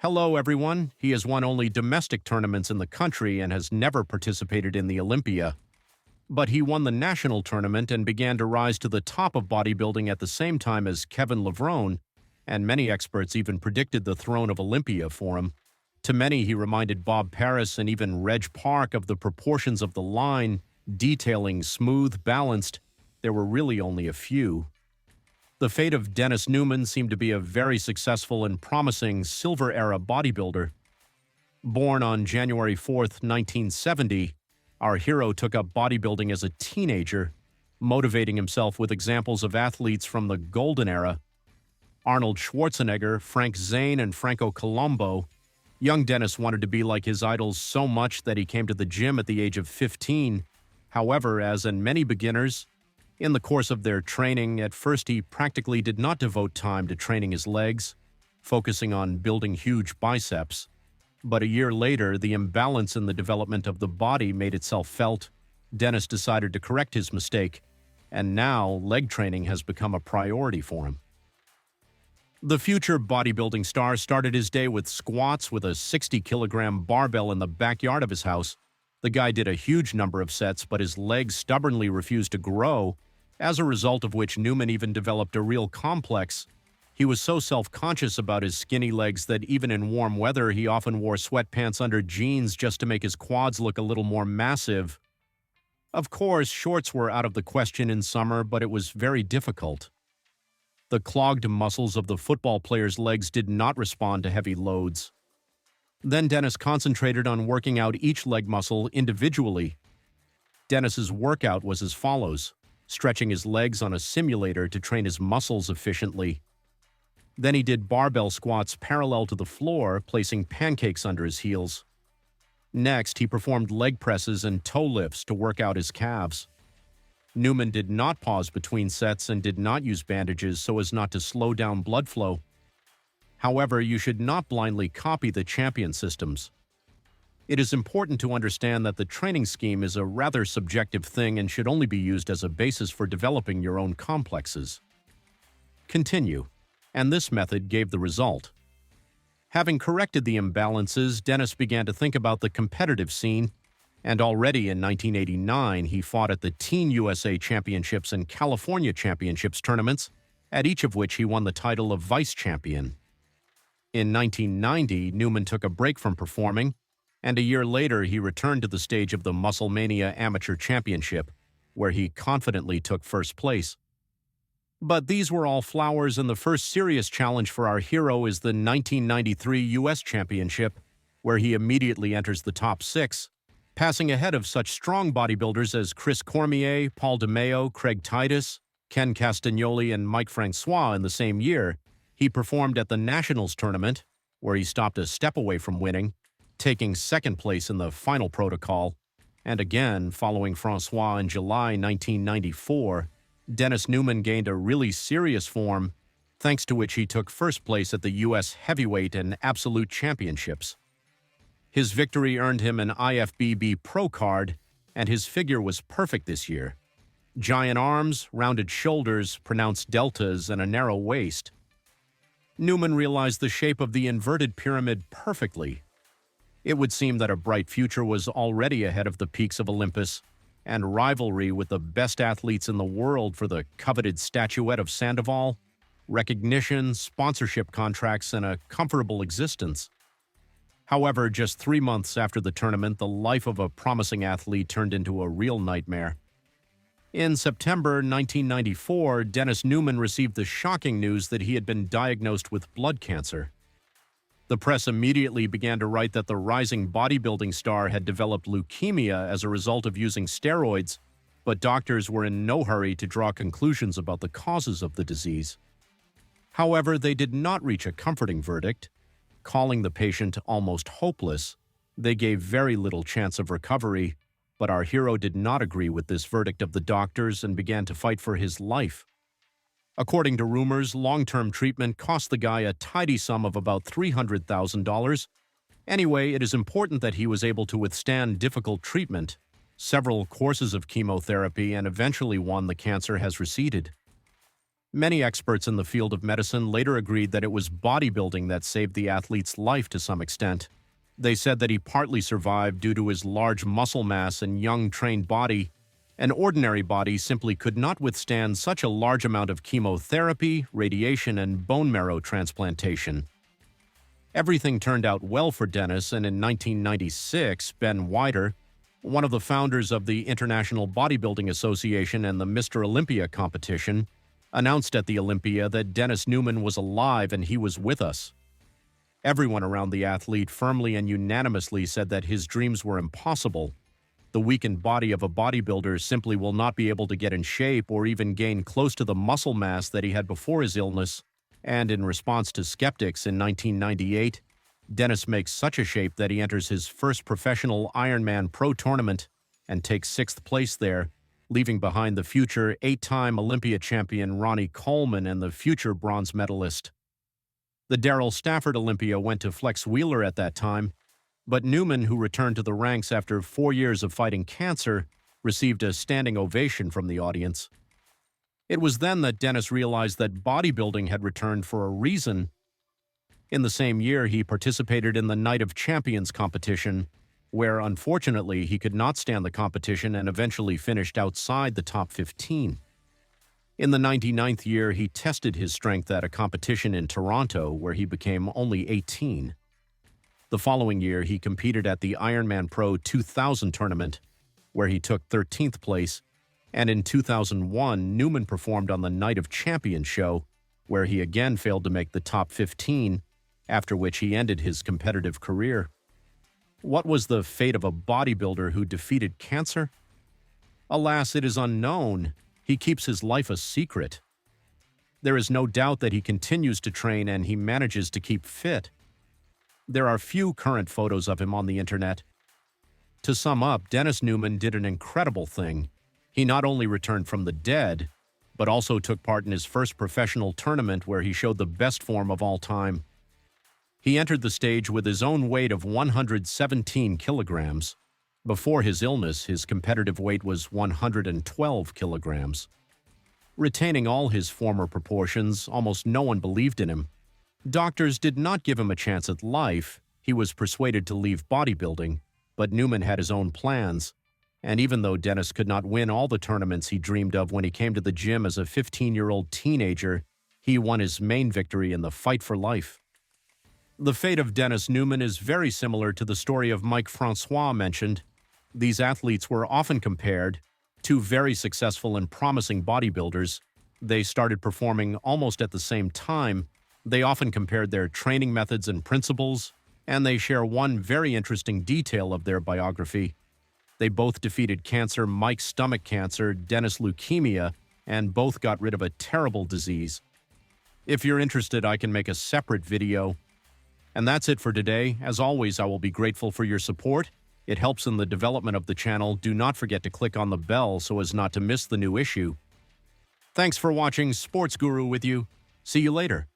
Hello, everyone. He has won only domestic tournaments in the country and has never participated in the Olympia. But he won the national tournament and began to rise to the top of bodybuilding at the same time as Kevin Levrone, and many experts even predicted the throne of Olympia for him. To many, he reminded Bob Paris and even Reg Park of the proportions of the line, detailing smooth, balanced. There were really only a few. The fate of Dennis Newman seemed to be a very successful and promising silver-era bodybuilder. Born on January 4th, 1970, our hero took up bodybuilding as a teenager, motivating himself with examples of athletes from the golden era. Arnold Schwarzenegger, Frank Zane, and Franco Colombo. Young Dennis wanted to be like his idols so much that he came to the gym at the age of 15. However, as in many beginners, in the course of their training, at first he practically did not devote time to training his legs, focusing on building huge biceps. But a year later, the imbalance in the development of the body made itself felt. Dennis decided to correct his mistake, and now leg training has become a priority for him. The future bodybuilding star started his day with squats with a 60-kilogram barbell in the backyard of his house. The guy did a huge number of sets, but his legs stubbornly refused to grow, as a result of which Newman even developed a real complex. He was so self-conscious about his skinny legs that even in warm weather he often wore sweatpants under jeans just to make his quads look a little more massive. Of course, shorts were out of the question in summer, but it was very difficult. The clogged muscles of the football player's legs did not respond to heavy loads. Then Dennis concentrated on working out each leg muscle individually. Dennis's workout was as follows: stretching his legs on a simulator to train his muscles efficiently. Then he did barbell squats parallel to the floor, placing pancakes under his heels. Next, he performed leg presses and toe lifts to work out his calves. Newman did not pause between sets and did not use bandages so as not to slow down blood flow. However, you should not blindly copy the champion systems. It is important to understand that the training scheme is a rather subjective thing and should only be used as a basis for developing your own complexes. Continue. And this method gave the result. Having corrected the imbalances, Dennis began to think about the competitive scene, and already in 1989 he fought at the Teen USA Championships and California Championships tournaments, at each of which he won the title of vice champion. In 1990, Newman took a break from performing, and a year later he returned to the stage of the Musclemania Amateur Championship, where he confidently took first place. But these were all flowers, and the first serious challenge for our hero is the 1993 U.S. Championship, where he immediately enters the top 6, passing ahead of such strong bodybuilders as Chris Cormier, Paul DeMeo, Craig Titus, Ken Castagnoli, and Mike Francois. In the same year, he performed at the Nationals tournament, where he stopped a step away from winning, taking second place in the final protocol, and again, following Francois in July 1994, Dennis Newman gained a really serious form, thanks to which he took first place at the U.S. Heavyweight and Absolute Championships. His victory earned him an IFBB Pro card, and his figure was perfect this year. Giant arms, rounded shoulders, pronounced deltas, and a narrow waist. Newman realized the shape of the inverted pyramid perfectly. It would seem that a bright future was already ahead of the peaks of Olympus, and rivalry with the best athletes in the world for the coveted statuette of Sandoval, recognition, sponsorship contracts, and a comfortable existence. However, just 3 months after the tournament, the life of a promising athlete turned into a real nightmare. In September 1994, Dennis Newman received the shocking news that he had been diagnosed with blood cancer. The press immediately began to write that the rising bodybuilding star had developed leukemia as a result of using steroids, but doctors were in no hurry to draw conclusions about the causes of the disease. However, they did not reach a comforting verdict. Calling the patient almost hopeless, they gave very little chance of recovery, but our hero did not agree with this verdict of the doctors and began to fight for his life. According to rumors, long-term treatment cost the guy a tidy sum of about $300,000. Anyway, it is important that he was able to withstand difficult treatment, several courses of chemotherapy, and eventually the cancer has receded. Many experts in the field of medicine later agreed that it was bodybuilding that saved the athlete's life to some extent. They said that he partly survived due to his large muscle mass and young, trained body. An ordinary body simply could not withstand such a large amount of chemotherapy, radiation, and bone marrow transplantation. Everything turned out well for Dennis, and in 1996, Ben Weider, one of the founders of the International Bodybuilding Association and the Mr. Olympia competition, announced at the Olympia that Dennis Newman was alive and he was with us. Everyone around the athlete firmly and unanimously said that his dreams were impossible. The weakened body of a bodybuilder simply will not be able to get in shape or even gain close to the muscle mass that he had before his illness, and in response to skeptics in 1998, Dennis makes such a shape that he enters his first professional Ironman Pro tournament and takes 6th place there, leaving behind the future 8-time Olympia champion Ronnie Coleman and the future bronze medalist. The Darrell Stafford Olympia went to Flex Wheeler at that time, but Newman, who returned to the ranks after 4 years of fighting cancer, received a standing ovation from the audience. It was then that Dennis realized that bodybuilding had returned for a reason. In the same year, he participated in the Night of Champions competition, where unfortunately he could not stand the competition and eventually finished outside the top 15. In the 99th year, he tested his strength at a competition in Toronto, where he became only 18. The following year, he competed at the Ironman Pro 2000 tournament, where he took 13th place, and in 2001, Newman performed on the Night of Champions show, where he again failed to make the top 15, after which he ended his competitive career. What was the fate of a bodybuilder who defeated cancer? Alas, it is unknown. He keeps his life a secret. There is no doubt that he continues to train and he manages to keep fit. There are few current photos of him on the internet. To sum up, Dennis Newman did an incredible thing. He not only returned from the dead, but also took part in his first professional tournament where he showed the best form of all time. He entered the stage with his own weight of 117 kilograms. Before his illness, his competitive weight was 112 kilograms. Retaining all his former proportions, almost no one believed in him. Doctors did not give him a chance at life. He was persuaded to leave bodybuilding, but Newman had his own plans. And even though Dennis could not win all the tournaments he dreamed of when he came to the gym as a 15-year-old teenager, he won his main victory in the fight for life. The fate of Dennis Newman is very similar to the story of Mike Francois mentioned. These athletes were often compared, two very successful and promising bodybuilders. They started performing almost at the same time. They often compared their training methods and principles, and they share one very interesting detail of their biography. They both defeated cancer, Mike stomach cancer, Dennis leukemia, and both got rid of a terrible disease. If you're interested, I can make a separate video. And that's it for today. As always, I will be grateful for your support. It helps in the development of the channel. Do not forget to click on the bell so as not to miss the new issue. Thanks for watching. Sports Guru with you. See you later.